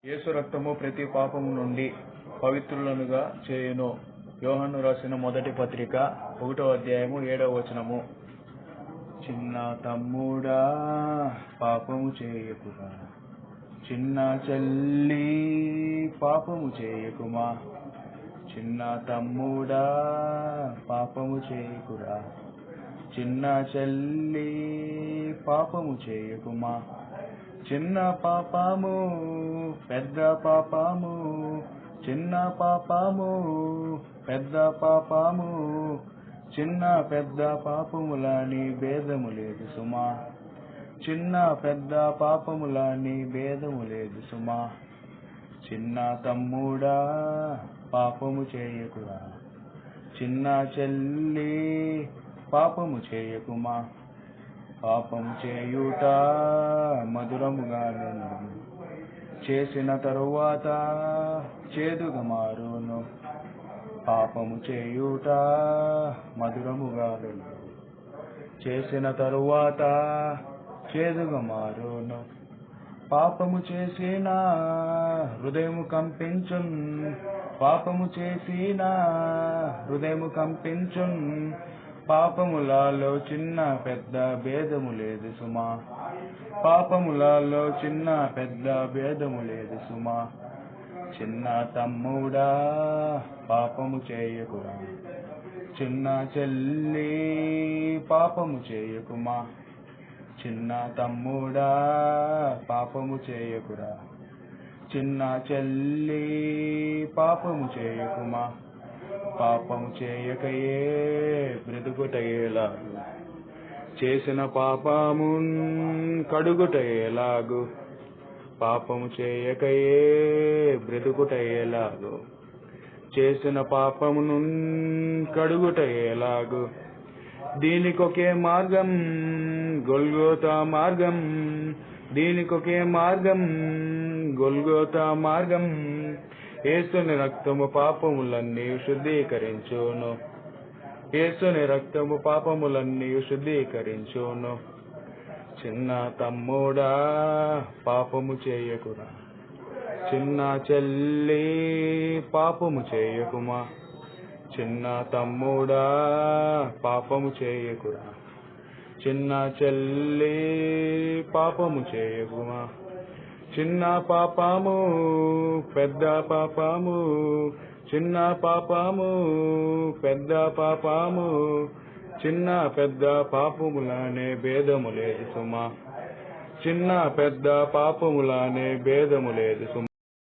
యేసు రక్తము ప్రతి పాపము నుండి పవిత్రులనుగా చేయును. యోహాను రాసిన మొదటి పత్రిక 1వ అధ్యాయము 7వ వచనము. చిన్న తమ్ముడా పాపము చేయకురా, చిన్న చెల్లి పాపము చేయకుమా. చిన్న తమ్ముడా పాపము చేయకురా, చిన్న చెల్లి పాపము చేయకుమా. చిన్న పాపము పెద్ద పాపము, చిన్న పాపము పెద్ద పాపము, చిన్న పెద్ద పాపములని భేదము లేదు సుమా. చిన్న పెద్ద పాపములని భేదము లేదు సుమా. చిన్న తమ్ముడా పాపము చేయకురా, చిన్న చెల్లి పాపము చేయకుమా. పాపము చేయుట మధురముగాను, చేసిన తరువాత చేదుగా మారును. పాపము చేయుట మధురముగాను, చేసిన తరువాత చేదుగా మారును. పాపము చేసిన హృదయము కంపించున్, పాపము చేసిన హృదయము కంపించున్. పాపములలో చిన్న పెద్ద భేదము లేదు సుమా. పాపములలో చిన్న పెద్ద భేదము లేదు సుమా. చిన్న తమ్ముడా పాపము చేయకురా, చిన్న చెల్లి పాపము చేయకుమా. చిన్న తమ్ముడా పాపము చేయకురా, చిన్న చెల్లి పాపము చేయకుమా. పాపము చేయకయే బ్రతుకుటయేలాగు, చేసిన పాపమున్ కడుగుటయేలాగు. పాపము చేయకయే బ్రతుకుటయేలాగు, చేసిన పాపమును కడుగుటయేలాగు. దీనికొకే మార్గం గొల్గోతా మార్గం, దీనికొకే మార్గం గొల్గోతా మార్గం. యేసుని రక్తము పాపములన్నీ శుద్ధీకరించును, యేసుని రక్తము పాపములన్నీ శుద్ధీకరించును. చిన్న తమ్ముడా పాపము చేయకురా, చిన్న చెల్లి పాపము చేయకుమా. చిన్న తమ్ముడా పాపము చేయకురా, చిన్న చెల్లి పాపము చేయకుమా. చిన్న పాపము పెద్ద పాపము, చిన్న పాపము పెద్ద పాపము, చిన్న పెద్ద పాపములనే భేదము లేదు సుమా. చిన్న పెద్ద పాపములనే భేదము లేదు సుమా.